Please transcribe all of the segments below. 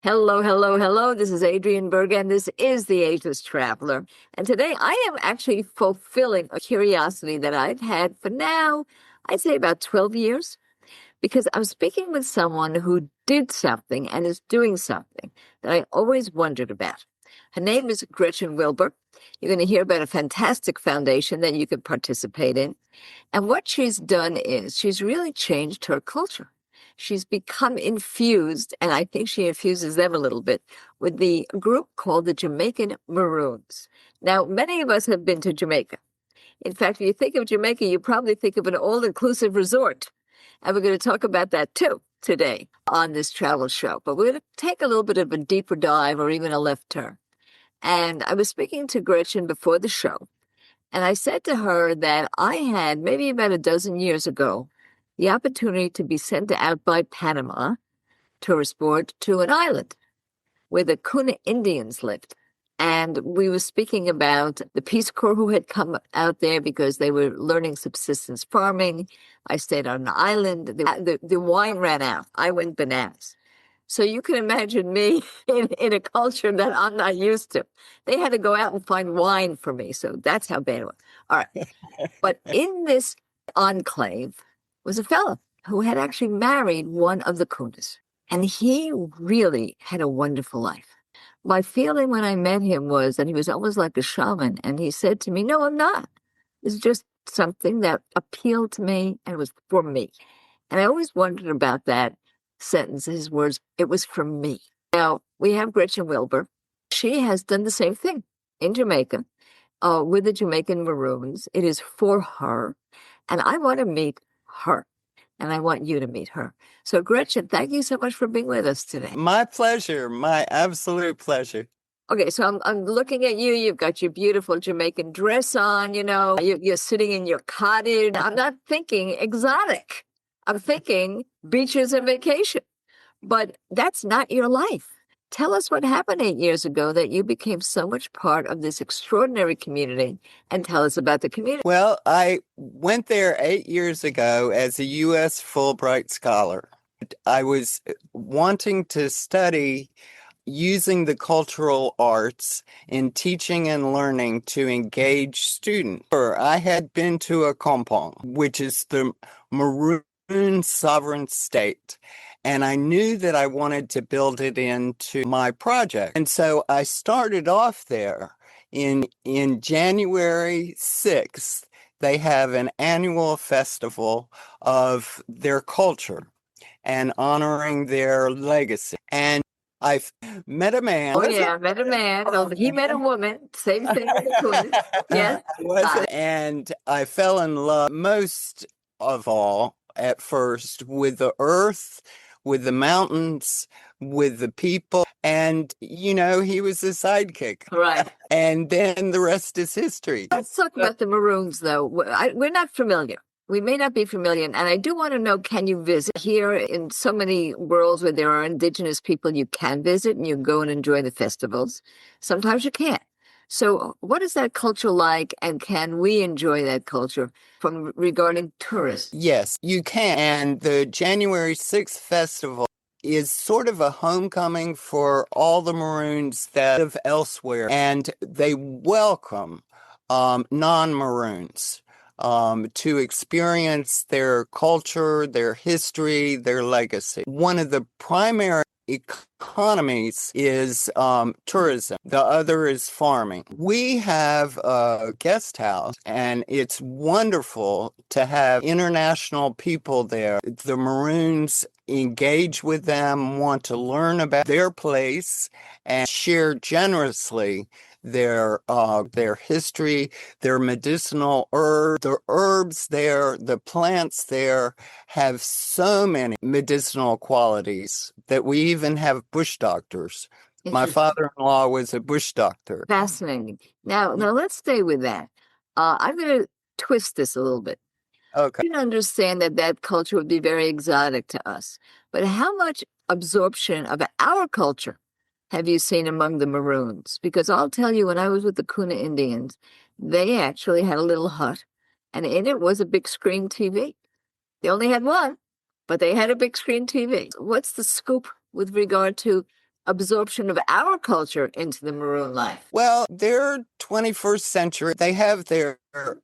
Hello, hello, hello. This is Adrienne Berg, and this is the Ageless Traveler. And today I am actually fulfilling a curiosity that I've had for now, I'd say about 12 years, because I'm speaking with someone who did something and is doing something that I always wondered about. Her name is Gretchen Wilbur. You're going to hear about a fantastic foundation that you could participate in. And what she's done is she's really changed her culture. She's become infused, and I think she infuses them a little bit, with the group called the Jamaican Maroons. Now, many of us have been to Jamaica. In fact, if you think of Jamaica, you probably think of an all-inclusive resort. And we're going to talk about that too today on this travel show. But we're going to take a little bit of a deeper dive or even a left turn. And I was speaking to Gretchen before the show, and I said to her that I had, maybe about a dozen years ago, the opportunity to be sent out by Panama tourist board to an island where the Kuna Indians lived. And we were speaking about the Peace Corps who had come out there because they were learning subsistence farming. I stayed on an island. The wine ran out. I went bananas. So you can imagine me in a culture that I'm not used to. They had to go out and find wine for me. So that's how bad it was. All right. But in this enclave was a fellow who had actually married one of the Kunas. And he really had a wonderful life. My feeling when I met him was that he was almost like a shaman. And he said to me, "No, I'm not. It's just something that appealed to me and was for me." And I always wondered about that sentence, his words, "It was for me." Now, we have Gretchen Wilbur. She has done the same thing in Jamaica with the Jamaican Maroons. It is for her. And I want to meet her. And I want you to meet her. So, Gretchen, thank you so much for being with us today. My pleasure. My absolute pleasure. Okay, so I'm looking at you. You've got your beautiful Jamaican dress on, you're sitting in your cottage. I'm not thinking exotic. I'm thinking beaches and vacation. But that's not your life. Tell us what happened 8 years ago that you became so much part of this extraordinary community, and tell us about the community. Well, I went there 8 years ago as a U.S. Fulbright scholar. I was wanting to study using the cultural arts in teaching and learning to engage students. I had been to a kampong, which is the Maroon sovereign state. And I knew that I wanted to build it into my project. And so I started off there in January 6th. They have an annual festival of their culture and honoring their legacy. And I've met a man. Oh, yeah, met a man. Well, he met a woman. Same thing with the twins. Yes. And I fell in love most of all at first with the earth, with the mountains, with the people. And, he was a sidekick. Right. And then the rest is history. Let's talk about the Maroons, though. We're not familiar. We may not be familiar. And I do want to know, can you visit here in so many worlds where there are indigenous people? You can visit and you go and enjoy the festivals. Sometimes you can't. So what is that culture like? And can we enjoy that culture from regarding tourists? Yes, you can. And the January 6th festival is sort of a homecoming for all the Maroons that live elsewhere. And they welcome non-Maroons to experience their culture, their history, their legacy. One of the primary economies is tourism. The other is farming. We have a guest house, and it's wonderful to have international people there. The Maroons engage with them, want to learn about their place, and share generously their history, their medicinal herbs. The herbs there, the plants there have so many medicinal qualities that we even have bush doctors. My father-in-law was a bush doctor. Fascinating. Now let's stay with that. I'm going to twist this a little bit. Okay. I can understand that culture would be very exotic to us, but how much absorption of our culture have you seen among the Maroons? Because I'll tell you, when I was with the Kuna Indians, they actually had a little hut, and in it was a big screen TV. They only had one, but they had a big screen TV. What's the scoop with regard to absorption of our culture into the Maroon life? Well, they're 21st century. They have their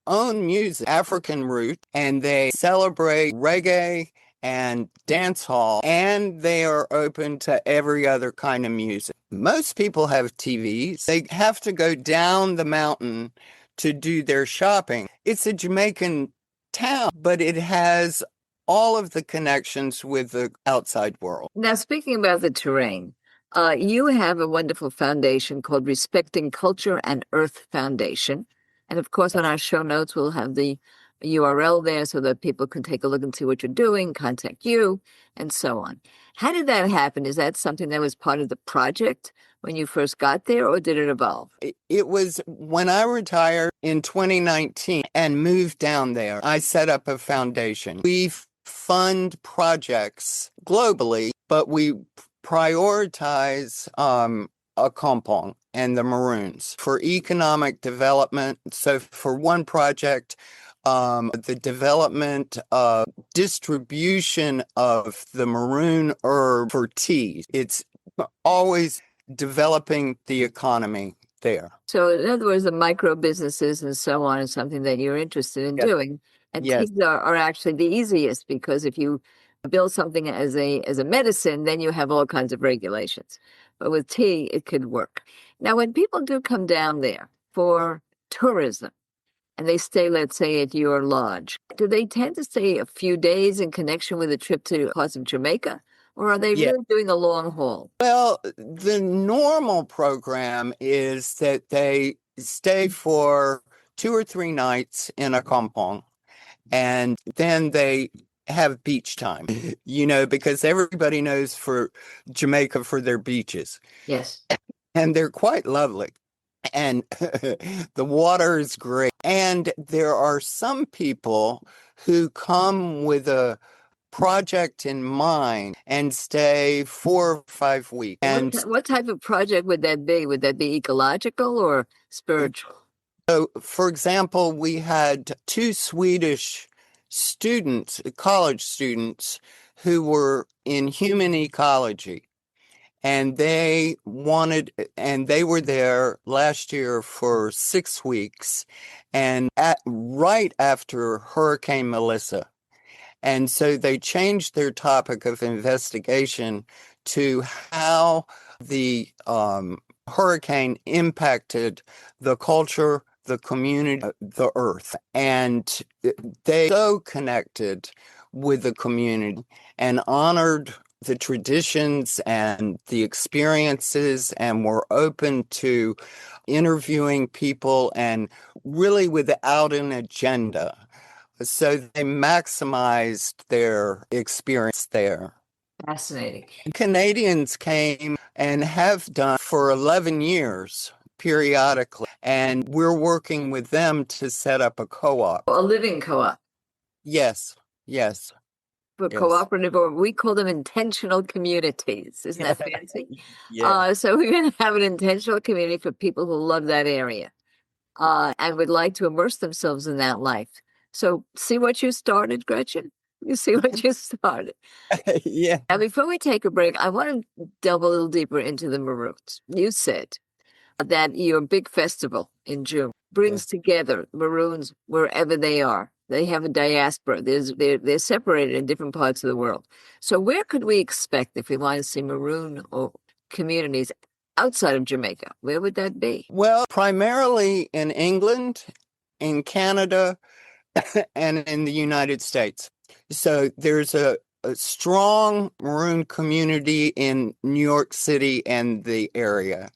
own music, African root, and they celebrate reggae and dance hall, and they are open to every other kind of music. Most people have TVs. They have to go down the mountain to do their shopping. It's a Jamaican town, but it has all of the connections with the outside world. Now, speaking about the terrain, you have a wonderful foundation called Respecting Culture and Earth Foundation. And of course, on our show notes, we'll have the URL there so that people can take a look and see what you're doing, contact you, and so on. How did that happen? Is that something that was part of the project when you first got there, or did it evolve? It was when I retired in 2019 and moved down there. I set up a foundation. We fund projects globally, but we prioritize a compound and the Maroons for economic development. So for one project, the development of distribution of the Maroon herb for tea. It's always developing the economy there. So, in other words, the micro businesses and so on is something that you're interested in Yes. doing. And Yes. teas are actually the easiest because if you build something as a medicine, then you have all kinds of regulations. But with tea, it could work. Now, when people do come down there for tourism and they stay, let's say, at your lodge, do they tend to stay a few days in connection with a trip to parts of Jamaica? Or are they Yeah. really doing a long haul? Well, the normal program is that they stay for 2 or 3 nights in a compound, and then they have beach time, because everybody knows for Jamaica for their beaches, Yes. and they're quite lovely. And the water is great. And there are some people who come with a project in mind and stay 4 or 5 weeks. And What type of project would that be? Would that be ecological or spiritual? so, for example, we had 2 Swedish students, college students, who were in human ecology. And they were there last year for 6 weeks, and right after Hurricane Melissa. And so they changed their topic of investigation to how the hurricane impacted the culture, the community, the earth. And they so connected with the community and honored the traditions and the experiences, and were open to interviewing people and really without an agenda. So they maximized their experience there. Fascinating. Canadians came and have done for 11 years periodically, and we're working with them to set up a co-op. A living co-op. Yes, yes. For Yes. cooperative, or we call them intentional communities. Isn't that fancy? Yeah. So we're going to have an intentional community for people who love that area and would like to immerse themselves in that life. So see what you started, Gretchen? You see what you started. Yeah. Now, before we take a break, I want to delve a little deeper into the Maroons. You said that your big festival in June brings together Maroons wherever they are. They have a diaspora. They're separated in different parts of the world. So where could we expect if we want to see Maroon or communities outside of Jamaica? Where would that be? Well, primarily in England, in Canada, and in the United States. So there's a strong Maroon community in New York City and the area.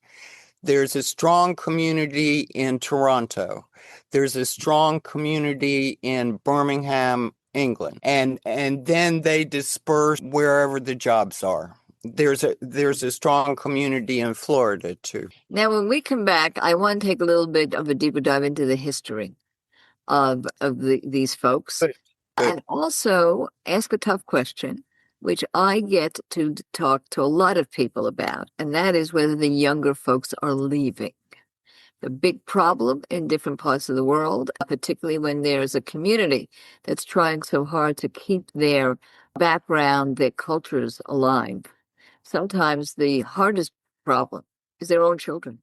There's a strong community in Toronto. There's a strong community in Birmingham, England. And then they disperse wherever the jobs are. There's a strong community in Florida too. Now, when we come back, I want to take a little bit of a deeper dive into the history of these folks, Good. and also ask a tough question, which I get to talk to a lot of people about, and that is whether the younger folks are leaving. The big problem in different parts of the world, particularly when there's a community that's trying so hard to keep their background, their cultures alive. Sometimes the hardest problem is their own children.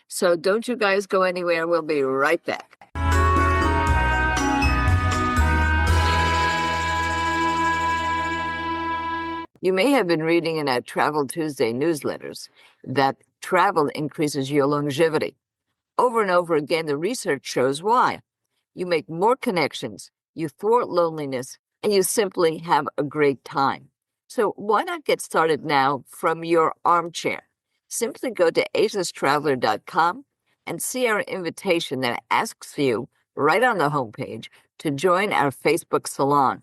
So don't you guys go anywhere. We'll be right back. You may have been reading in our Travel Tuesday newsletters that travel increases your longevity. Over and over again, the research shows why. You make more connections, you thwart loneliness, and you simply have a great time. So why not get started now from your armchair? Simply go to agelesstraveler.com and see our invitation that asks you right on the homepage to join our Facebook salon.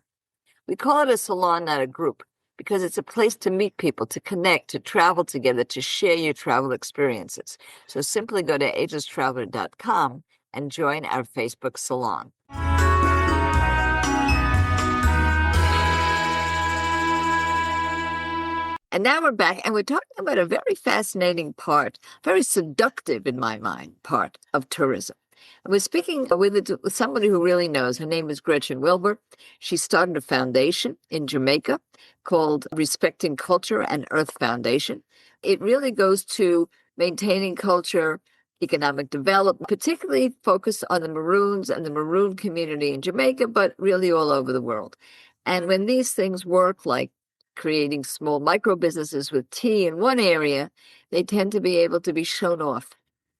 We call it a salon, not a group, because it's a place to meet people, to connect, to travel together, to share your travel experiences. So simply go to agelesstraveler.com and join our Facebook salon. And now we're back, and we're talking about a very fascinating part, very seductive in my mind, part of tourism. And we're speaking with somebody who really knows. Her name is Gretchen Wilbur. She started a foundation in Jamaica called Respecting Culture and Earth Foundation. It really goes to maintaining culture, economic development, particularly focused on the Maroons and the Maroon community in Jamaica, but really all over the world. And when these things work, like creating small micro businesses with tea in one area, they tend to be able to be shown off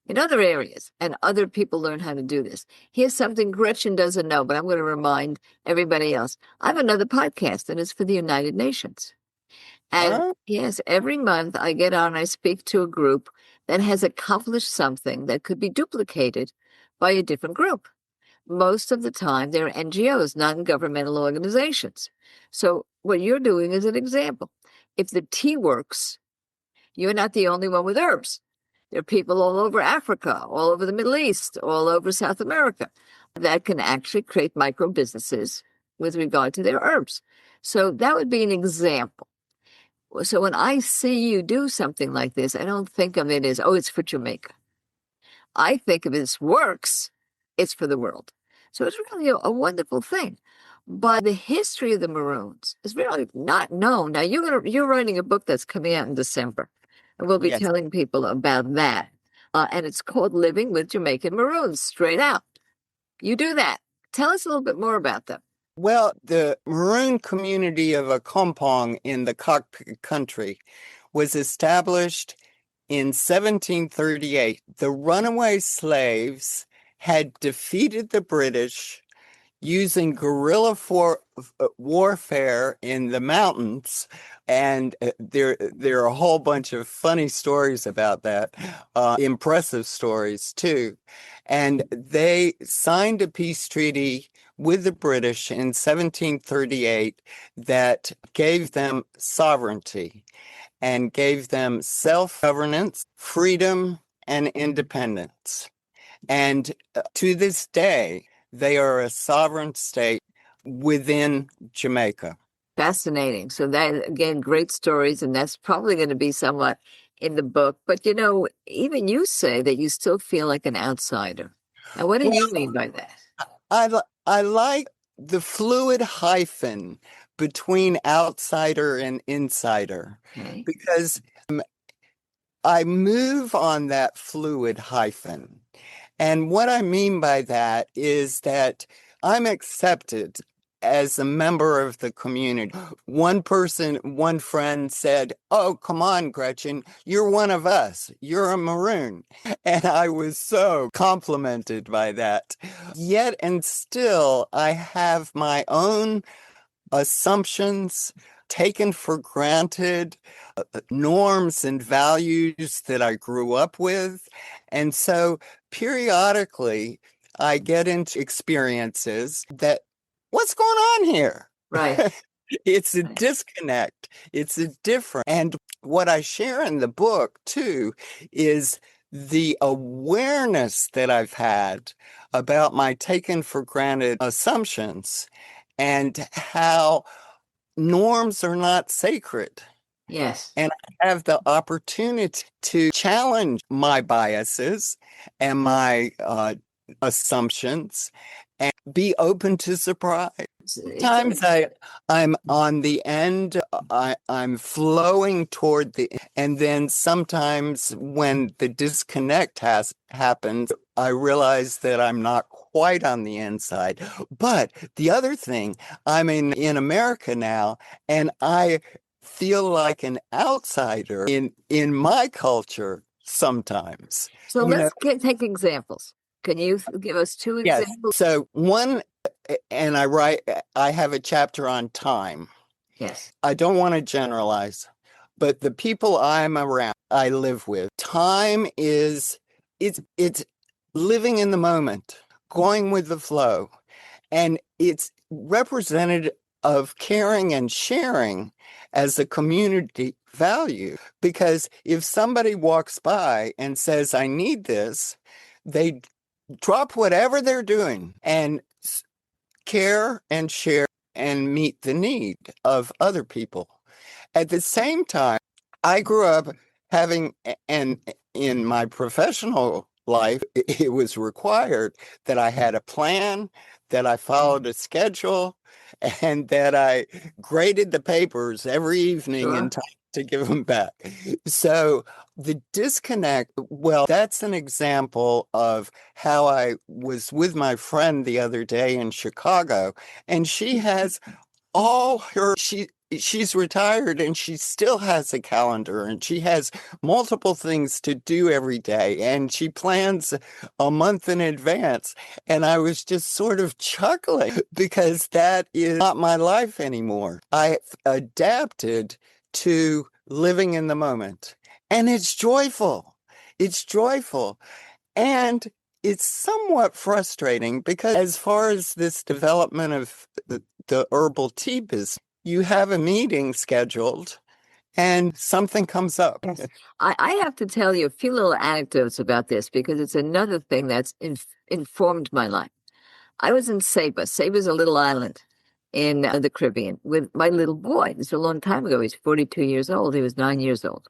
in other areas, and other people learn how to do this. Here's something Gretchen doesn't know, but I'm going to remind everybody else. I have another podcast, and it's for the United Nations. And yes, every month I get on, I speak to a group that has accomplished something that could be duplicated by a different group. Most of the time, they're NGOs, non-governmental organizations. So what you're doing is an example. If the tea works, you're not the only one with herbs. There are people all over Africa, all over the Middle East, all over South America that can actually create micro businesses with regard to their herbs. So that would be an example. So when I see you do something like this, I don't think of it as, oh, it's for Jamaica. I think of it as works, it's for the world. So it's really a wonderful thing. But the history of the Maroons is really not known. Now, you're writing a book that's coming out in December, and we'll be telling people about that. And it's called Living with Jamaican Maroons, straight out. You do that. Tell us a little bit more about them. Well, the Maroon community of Accompong in the Cockpit country was established in 1738. The runaway slaves had defeated the British using guerrilla warfare in the mountains. And there are a whole bunch of funny stories about that, impressive stories too. And they signed a peace treaty with the British in 1738 that gave them sovereignty and gave them self-governance, freedom, and independence. And to this day, they are a sovereign state within Jamaica. Fascinating. So that, again, great stories, and that's probably going to be somewhat in the book. But, even you say that you still feel like an outsider. Now, what do you mean by that? I like the fluid hyphen between outsider and insider, because I move on that fluid hyphen. And what I mean by that is that I'm accepted as a member of the community. One friend said, "Oh, come on, Gretchen, you're one of us. You're a Maroon." And I was so complimented by that. Yet and still, I have my own assumptions, taken for granted, norms and values that I grew up with. And so periodically I get into experiences that, what's going on here? Right. It's a disconnect. It's a difference. And what I share in the book too is the awareness that I've had about my taken for granted assumptions and how norms are not sacred. Yes. And I have the opportunity to challenge my biases and my assumptions and be open to surprise. Sometimes I'm on the end, I'm flowing toward and then sometimes when the disconnect happens, I realize that I'm not quite on the inside. But the other thing, I'm in America now, and I feel like an outsider in my culture sometimes. So let's take examples. Can you give us two Yes. examples? So one, and I have a chapter on time. Yes. I don't want to generalize, but the people I'm around, I live with, time is, it's living in the moment, going with the flow. And it's represented of caring and sharing as a community value. Because if somebody walks by and says, I need this, they drop whatever they're doing and care and share and meet the need of other people. At the same time, I grew up having, and in my professional life, it was required that I had a plan, that I followed a schedule, and that I graded the papers every evening in time to give them back. So the disconnect, well, that's an example of how I was with my friend the other day in Chicago, and she has she's retired and she still has a calendar and she has multiple things to do every day and she plans a month in advance. And I was just sort of chuckling because that is not my life anymore. I've adapted to living in the moment, and it's joyful. It's joyful. And it's somewhat frustrating because as far as this development of the herbal tea business, you have a meeting scheduled and something comes up. Yes. I have to tell you a few little anecdotes about this because it's another thing that's informed my life. I was in Saba. Saba's a little island in the Caribbean with my little boy. This is a long time ago. He's 42 years old. He was 9 years old.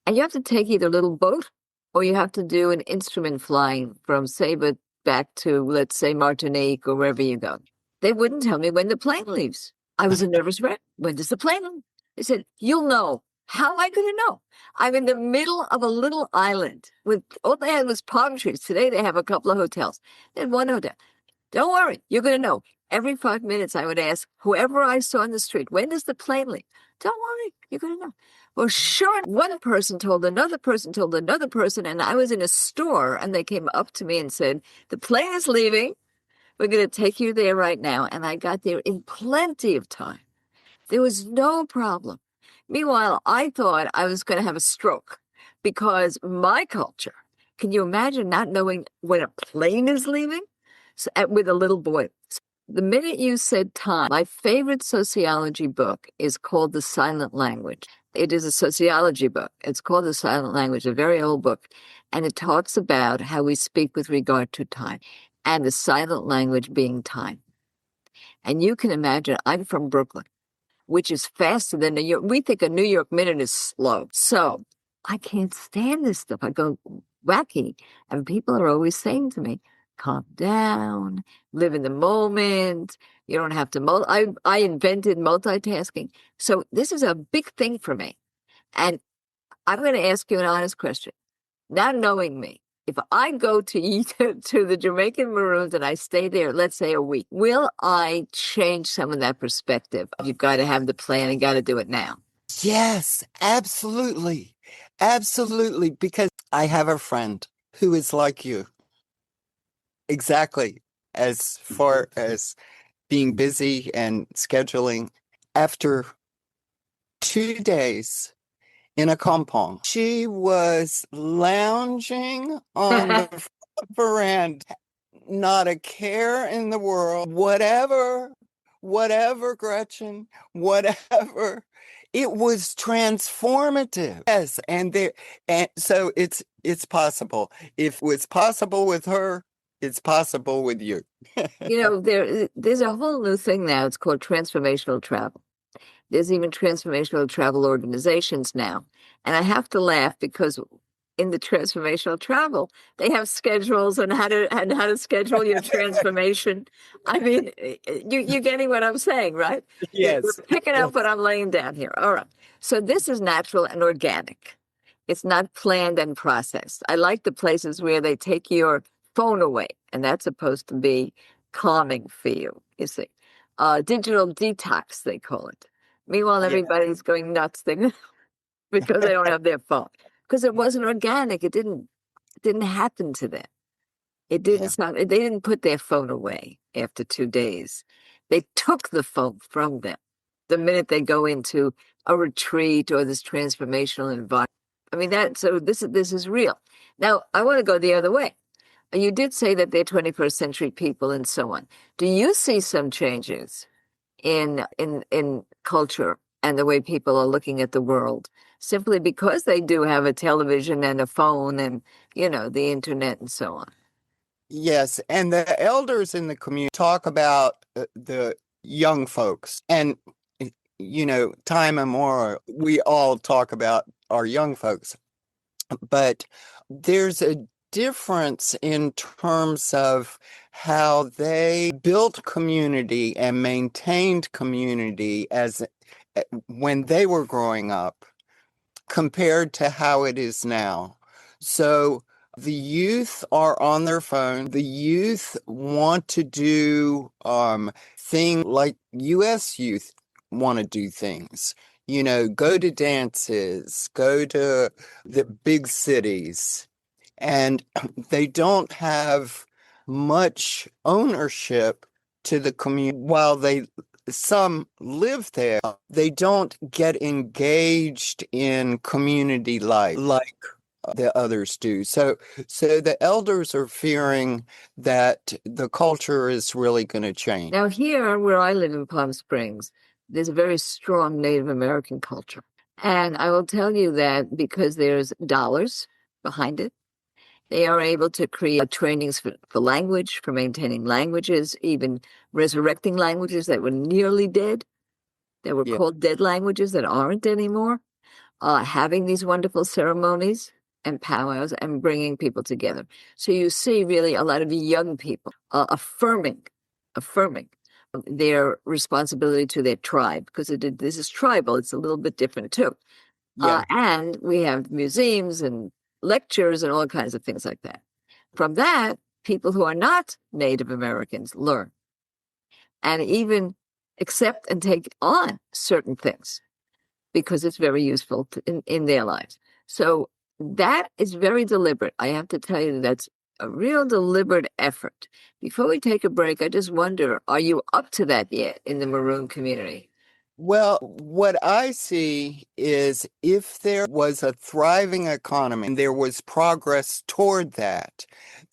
And you have to take either a little boat or you have to do an instrument flying from Saba back to, let's say, Martinique or wherever you go. They wouldn't tell me when the plane leaves. I was a nervous wreck. When does the plane leave? They said, you'll know. How am I going to know? I'm in the middle of a little island with all they had was palm trees. Today they have a couple of hotels. They had one hotel. Don't worry, you're going to know. Every 5 minutes I would ask whoever I saw on the street, when does the plane leave? Don't worry, you're going to know. Well, sure, one person told another person told another person, and I was in a store, and they came up to me and said, the plane is leaving. We're going to take you there right now. And I got there in plenty of time. There was no problem. Meanwhile, I thought I was going to have a stroke because my culture, can you imagine not knowing when a plane is leaving? So, with a little boy. The minute you said time, my favorite sociology book is called The Silent Language. It is a sociology book. It's called The Silent Language, a very old book. And it talks about how we speak with regard to time and the silent language being time. And you can imagine, I'm from Brooklyn, which is faster than New York. We think a New York minute is slow. So I can't stand this stuff. I go wacky. And people are always saying to me, calm down, live in the moment. You don't have to. I invented multitasking. So this is a big thing for me. And I'm going to ask you an honest question. Not knowing me, if I go to the Jamaican Maroons and I stay there, let's say a week, will I change some of that perspective? You've got to have the plan and got to do it now. Yes, absolutely. Absolutely. Because I have a friend who is like you. Exactly. As far as being busy and scheduling, after 2 days in a compound, she was lounging on the veranda, not a care in the world, whatever, Gretchen, whatever. It was transformative. Yes, and so it's possible. If it was possible with her, it's possible with you. You know, there's a whole new thing now. It's called transformational travel. There's even transformational travel organizations now. And I have to laugh because in the transformational travel. They have schedules on how to schedule your transformation. I mean, you're getting what I'm saying, right? You're Yes. picking up what Yes. I'm laying down here. All right. So this is natural and organic. It's not planned and processed. I like the places where they take your phone away, and that's supposed to be calming for you, you see. Digital detox, they call it. Meanwhile, Yeah. everybody's going nuts because they don't have their phone. Because it wasn't organic. It didn't happen to them. It didn't Yeah. sound, they didn't put their phone away after 2 days. They took the phone from them the minute they go into a retreat or this transformational environment. I mean so this is real. Now I want to go the other way. You did say that they're 21st century people and so on. Do you see some changes in culture and the way people are looking at the world simply because they do have a television and a phone and the internet and so on? Yes, and the elders in the community talk about the young folks. And, time immemorial, we all talk about our young folks. But there's a difference in terms of how they built community and maintained community as when they were growing up compared to how it is now. So the youth are on their phone. The youth want to do things like US youth want to do things. Go to dances, go to the big cities, and they don't have much ownership to the community. While some live there, they don't get engaged in community life like the others do. So the elders are fearing that the culture is really going to change. Now, here where I live in Palm Springs, there's a very strong Native American culture. And I will tell you that because there's dollars behind it, they are able to create trainings for language, for maintaining languages, even resurrecting languages that were nearly dead, that were Yeah. called dead languages that aren't anymore, having these wonderful ceremonies and powwows and bringing people together. So you see really a lot of young people affirming their responsibility to their tribe, because this is tribal. It's a little bit different too. Yeah. And we have museums and lectures and all kinds of things like that. From that, people who are not Native Americans learn and even accept and take on certain things because it's very useful in their lives. So that is very deliberate. I have to tell you that's a real deliberate effort. Before we take a break, I just wonder, are you up to that yet in the Maroon community? Well, what I see is if there was a thriving economy and there was progress toward that,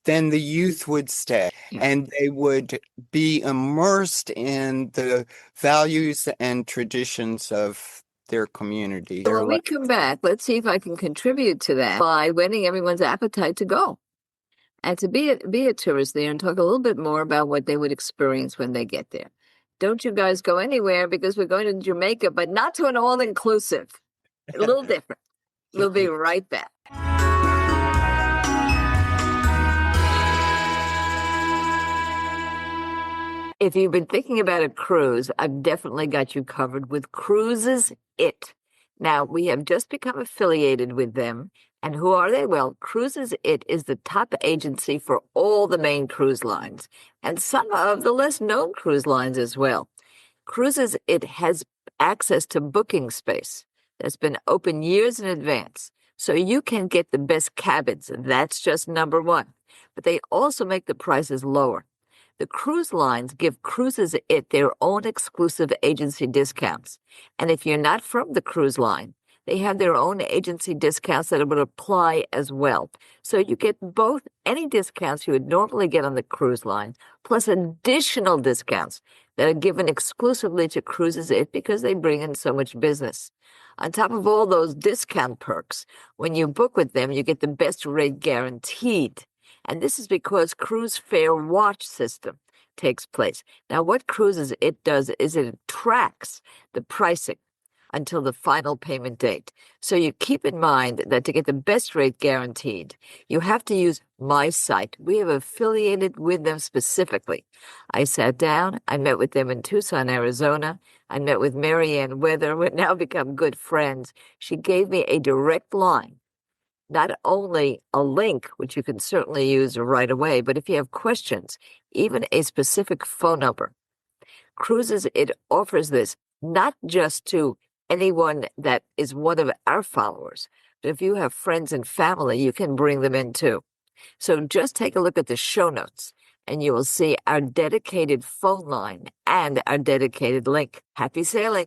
then the youth would stay Yeah. and they would be immersed in the values and traditions of their community. When we come back, let's see if I can contribute to that by whetting everyone's appetite to go and to be a tourist there and talk a little bit more about what they would experience when they get there. Don't you guys go anywhere because we're going to Jamaica, but not to an all-inclusive. A little different. We'll be right back. If you've been thinking about a cruise, I've definitely got you covered with Cruises It. Now, we have just become affiliated with them. And who are they? Well, Cruises It is the top agency for all the main cruise lines and some of the less known cruise lines as well. Cruises It has access to booking space that's been open years in advance, so you can get the best cabins. That's just number one. But they also make the prices lower. The cruise lines give Cruises It their own exclusive agency discounts. And if you're not from the cruise line, they have their own agency discounts that would apply as well. So you get both any discounts you would normally get on the cruise line, plus additional discounts that are given exclusively to Cruises It because they bring in so much business. On top of all those discount perks, when you book with them, you get the best rate guaranteed. And this is because Cruise Fare Watch system takes place. Now, what Cruises It does is it tracks the pricing until the final payment date. So you keep in mind that to get the best rate guaranteed, you have to use my site. We have affiliated with them specifically. I sat down, I met with them in Tucson, Arizona. I met with Marianne Weather. We've now become good friends. She gave me a direct line, not only a link, which you can certainly use right away, but if you have questions, even a specific phone number. Cruises, it offers this not just to anyone that is one of our followers, but if you have friends and family, you can bring them in too. So just take a look at the show notes and you will see our dedicated phone line and our dedicated link. Happy sailing.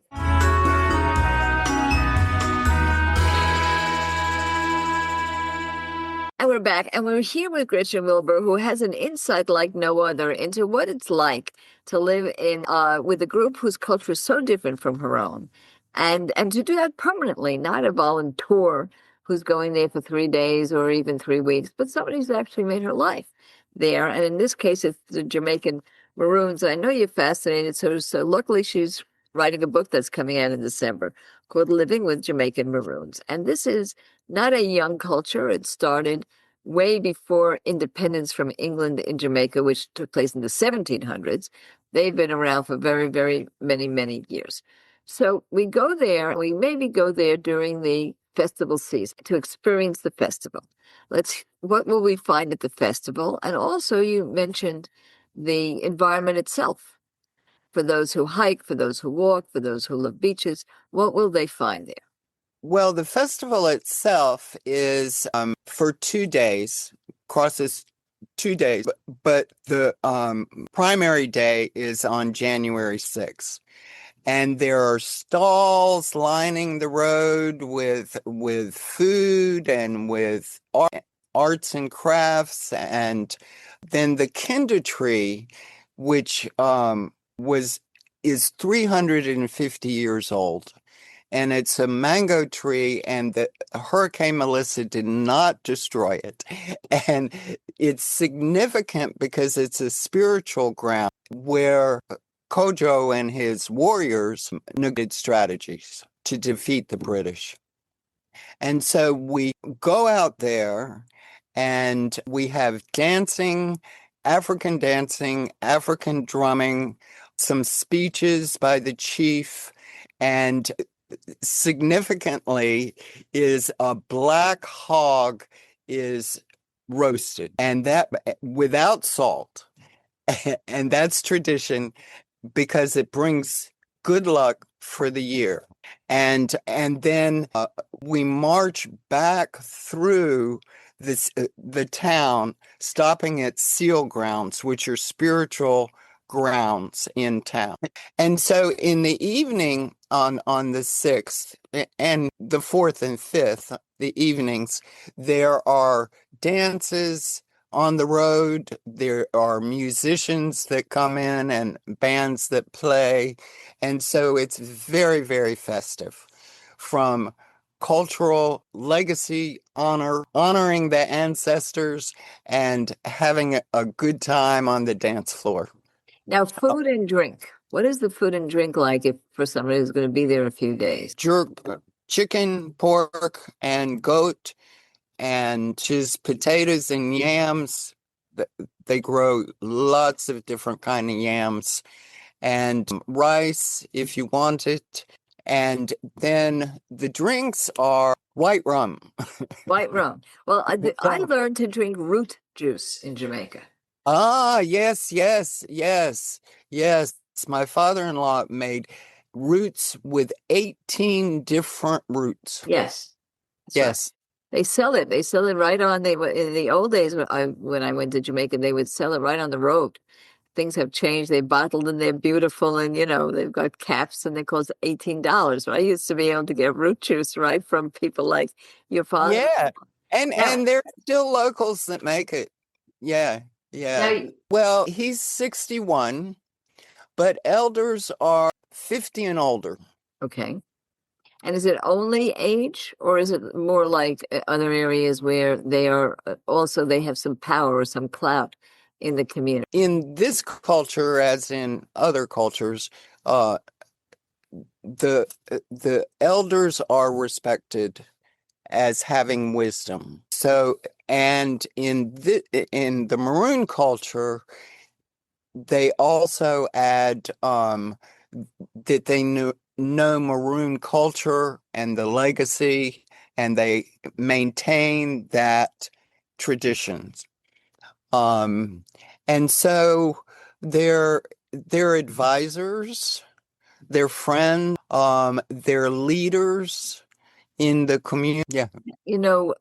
And we're back, and we're here with Gretchen Wilbur, who has an insight like no other into what it's like to live in with a group whose culture is so different from her own, and to do that permanently, not a volunteer who's going there for 3 days or even 3 weeks, but somebody who's actually made her life there. And in this case, it's the Jamaican Maroons. I know you're fascinated, so luckily she's writing a book that's coming out in December called Living with Jamaican Maroons, and this is not a young culture. It started way before independence from England in Jamaica, which took place in the 1700s. They've been around for very, very many, many years. So we go there, we maybe go there during the festival season to experience the festival. What will we find at the festival? And also you mentioned the environment itself. For those who hike, for those who walk, for those who love beaches, what will they find there? Well, the festival itself is for 2 days, crosses 2 days, but the primary day is on January 6th. And there are stalls lining the road with food and with arts and crafts. And then the Kinder tree, which is 350 years old. And it's a mango tree, and the Hurricane Melissa did not destroy it. And it's significant because it's a spiritual ground where Kojo and his warriors negotiated strategies to defeat the British. And so we go out there and we have dancing, African drumming, some speeches by the chief, and significantly is a black hog is roasted, and that without salt. And that's tradition because it brings good luck for the year. And then we march back through the town, stopping at seal grounds, which are spiritual grounds in town. And so in the evening on the 6th and the 4th and 5th, the evenings, there are dances on the road. There are musicians that come in and bands that play. And so it's very, very festive, from cultural legacy, honoring the ancestors, and having a good time on the dance floor. Now, food and drink. What is the food and drink like if for somebody who's going to be there a few days? Chicken, pork, and goat, and just potatoes and yams. They grow lots of different kind of yams, and rice if you want it. And then the drinks are white rum. White rum. Well, I learned to drink root juice in Jamaica. Ah, yes. My father-in-law made roots with 18 different roots. Yes. Yes. Right. They sell it. They sell it right on. In the old days when I went to Jamaica, they would sell it right on the road. Things have changed. They bottled and they're beautiful, and they've got caps and they cost $18. I used to be able to get root juice right from people like your father. Yeah, and there are still locals that make it. Yeah. Now, Well, he's 61, but elders are 50 and older. Okay. And is it only age, or is it more like other areas where they are also they have some power or some clout in the community? In this culture, as in other cultures, the elders are respected as having wisdom. So, and in the Maroon culture, they also add that they know Maroon culture and the legacy, and they maintain that traditions. And so they're advisors, they're friends, they're leaders in the community. Yeah. You know,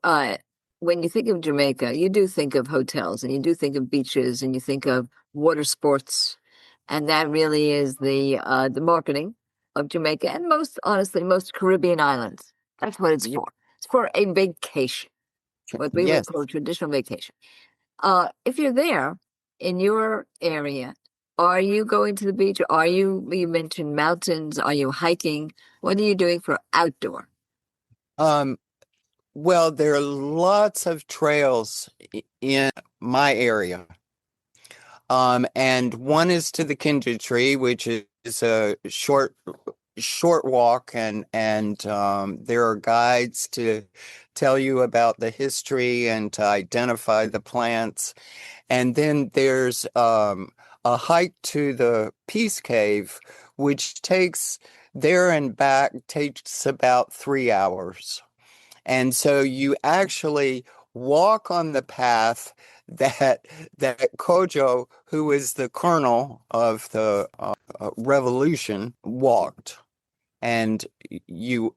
when you think of Jamaica, you do think of hotels and you do think of beaches and you think of water sports. And that really is the marketing of Jamaica and honestly, most Caribbean islands. That's what it's for. It's for a vacation, what we would Yes. call a traditional vacation. If you're there in your area, are you going to the beach? You mentioned mountains. Are you hiking? What are you doing for outdoor? Um, well, there are lots of trails in my area. And one is to the Kindred Tree, which is a short walk, and there are guides to tell you about the history and to identify the plants. And then there's a hike to the Peace Cave, which takes there and back takes about 3 hours. And so you actually walk on the path that Kojo, who is the colonel of the revolution, walked. And you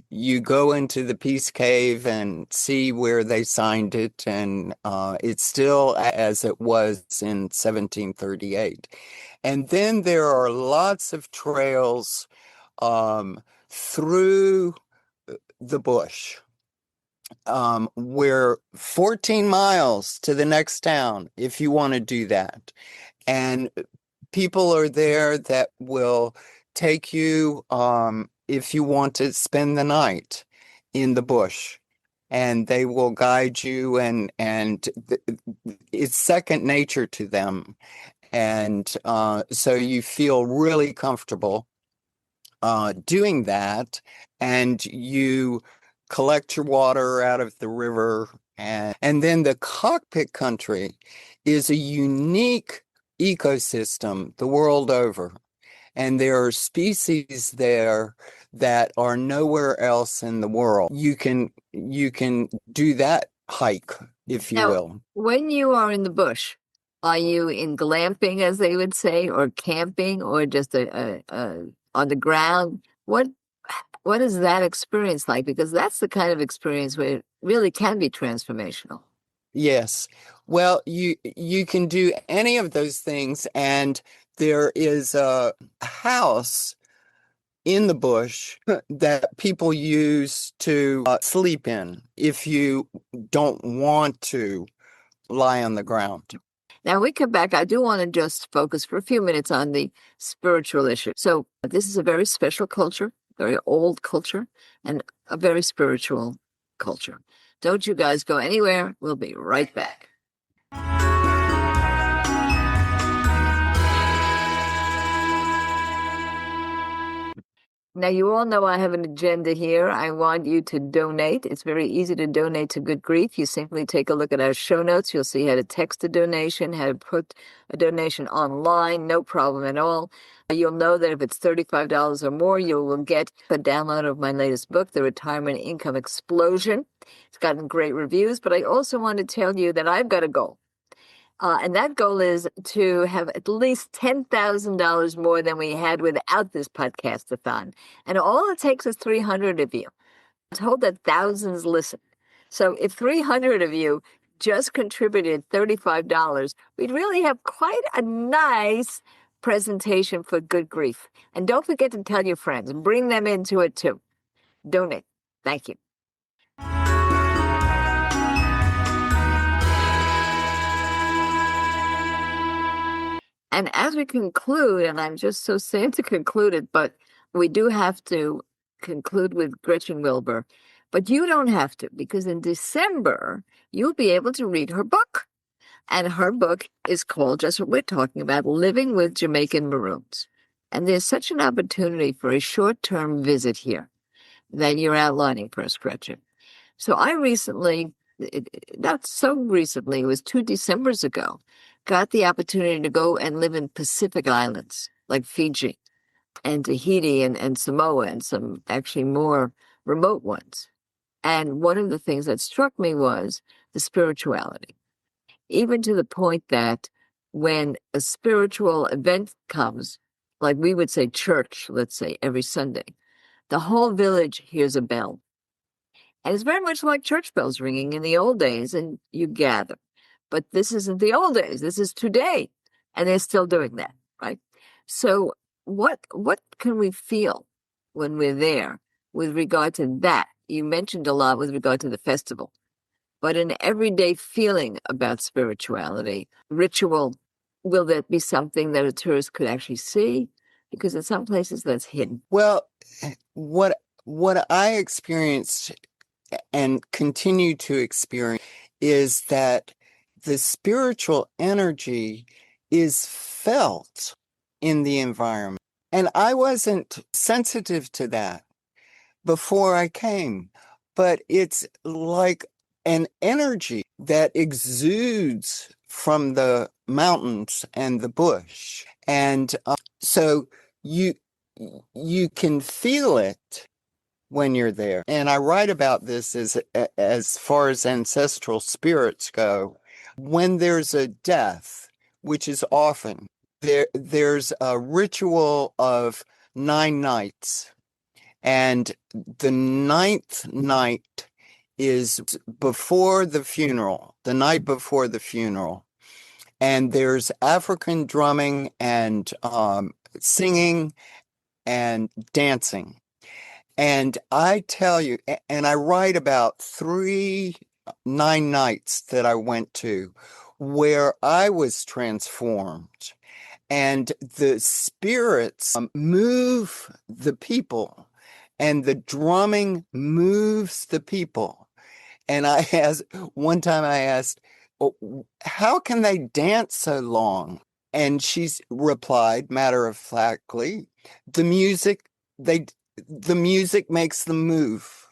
you go into the Peace Cave and see where they signed it, and it's still as it was in 1738. And then there are lots of trails through the bush. We're 14 miles to the next town if you want to do that. And people are there that will take you if you want to spend the night in the bush. And they will guide you, and it's second nature to them. And so you feel really comfortable doing that, and you collect your water out of the river. And then the cockpit country is a unique ecosystem the world over. And there are species there that are nowhere else in the world. You can do that hike, if you Now, will. when you are in the bush, are you in glamping, as they would say, or camping, or just on the ground? What is that experience like? Because that's the kind of experience where it really can be transformational. Yes. Well, you can do any of those things, and there is a house in the bush that people use to sleep in if you don't want to lie on the ground. Now, we come back. I do want to just focus for a few minutes on the spiritual issue. So, this is a very special culture, very old culture, and a very spiritual culture. Don't you guys go anywhere. We'll be right back. Now, you all know I have an agenda here. I want you to donate. It's very easy to donate to Good Grief. You simply take a look at our show notes. You'll see how to text a donation, how to put a donation online, no problem at all. You'll know that if it's $35 or more, you will get a download of my latest book, The Retirement Income Explosion. It's gotten great reviews, but I also want to tell you that I've got a goal. And that goal is to have at least $10,000 more than we had without this podcast-a-thon. And all it takes is 300 of you. I'm told that thousands listen. So if 300 of you just contributed $35, we'd really have quite a nice presentation for Good Grief. And don't forget to tell your friends. Bring them into it too. Donate. Thank you. And as we conclude, and I'm just so sad to conclude it, but we do have to conclude with Gretchen Wilbur. But you don't have to, because in December, you'll be able to read her book. And her book is called, just what we're talking about, Living with Jamaican Maroons. And there's such an opportunity for a short-term visit here that you're outlining for us, Gretchen. So I recently, not so recently, it was 2 Decembers ago, got the opportunity to go and live in Pacific Islands like Fiji and Tahiti and Samoa and some actually more remote ones. And one of the things that struck me was the spirituality, even to the point that when a spiritual event comes, like we would say church, let's say every Sunday, the whole village hears a bell. And it's very much like church bells ringing in the old days, and you gather. But this isn't the old days. This is today. And they're still doing that, right? So what can we feel when we're there with regard to that? You mentioned a lot with regard to the festival, but an everyday feeling about spirituality, ritual, will that be something that a tourist could actually see? Because in some places that's hidden. Well, what I experienced and continue to experience is that the spiritual energy is felt in the environment. And I wasn't sensitive to that before I came, but it's like an energy that exudes from the mountains and the bush. And so you you can feel it when you're there. And I write about this as far as ancestral spirits go. When there's a death, which is often, there's a ritual of 9 nights. And the ninth night is before the funeral, the night before the funeral. And there's African drumming and singing and dancing. And I tell you, and I write about 9 nights that I went to where I was transformed. And the spirits move the people, and the drumming moves the people. And one time I asked, "Oh, how can they dance so long?" And she's replied matter of factly, the music, they the music makes them move.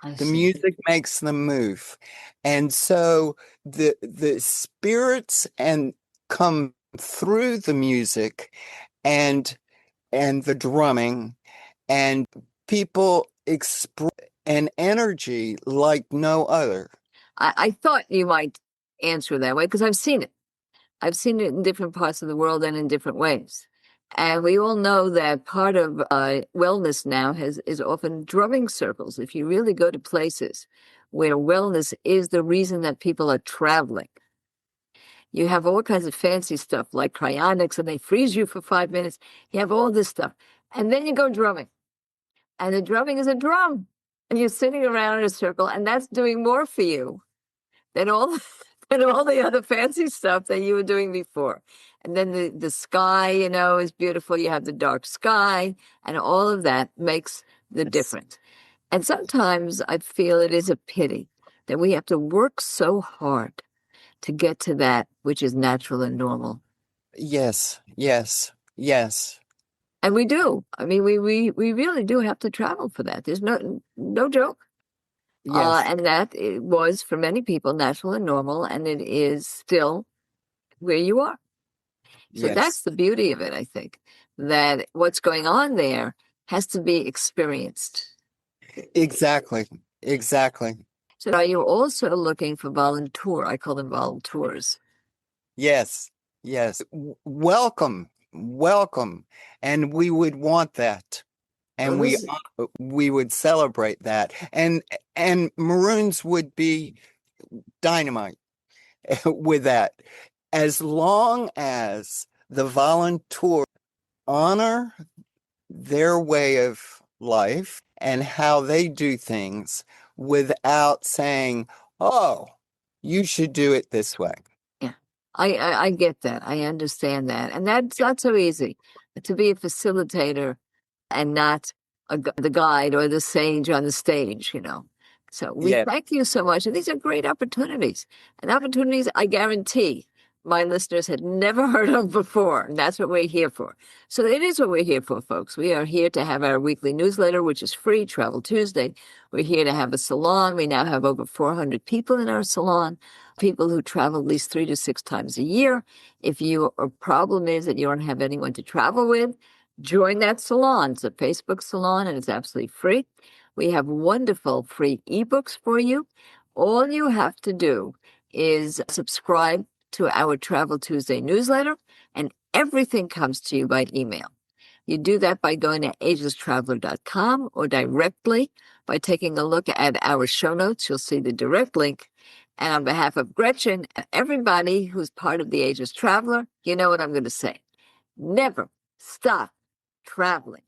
I The see. music makes them move. And so the spirits and come through the music and the drumming, and people express an energy like no other. I thought you might answer that way because I've seen it. I've seen it in different parts of the world and in different ways. And we all know that part of wellness now is often drumming circles. If you really go to places where wellness is the reason that people are traveling, you have all kinds of fancy stuff like cryonics, and they freeze you for 5 minutes. You have all this stuff. And then you go drumming. And the drumming is a drum. And you're sitting around in a circle, and that's doing more for you than all than all the other fancy stuff that you were doing before. And then the sky, is beautiful. You have the dark sky, and all of that makes the difference. And sometimes I feel it is a pity that we have to work so hard to get to that which is natural and normal. Yes, yes, yes, And we do. I mean, we really do have to travel for that. There's no joke. yes, And that it was for many people natural and normal, and it is still where you are. So that's yes. the beauty of it, I think, that what's going on there has to be experienced. Exactly, exactly. So are you also looking for volunteer? I call them volunteers. Yes, yes. Welcome, welcome. And we would want that. Well, And this, we would celebrate that. And Maroons would be dynamite with that. As long as the volunteers honor their way of life and how they do things without saying, "Oh, you should do it this way." yeah, I get that. I understand that. And that's not so easy to be a facilitator and not the guide or the sage on the stage. So we Yeah. thank you so much. And these are great opportunities. And opportunities, I guarantee, my listeners had never heard of before. And that's what we're here for. So it is what we're here for, folks. We are here to have our weekly newsletter, which is free, Travel Tuesday. We're here to have a salon. We now have over 400 people in our salon, people who travel at least 3 to 6 times a year. If your problem is that you don't have anyone to travel with, join that salon. It's a Facebook salon and it's absolutely free. We have wonderful free ebooks for you. All you have to do is subscribe to our Travel Tuesday newsletter, and everything comes to you by email. You do that by going to agelesstraveler.com or directly by taking a look at our show notes. You'll see the direct link. And on behalf of Gretchen and everybody who's part of the Ageless Traveler, you know what I'm going to say. Never stop traveling.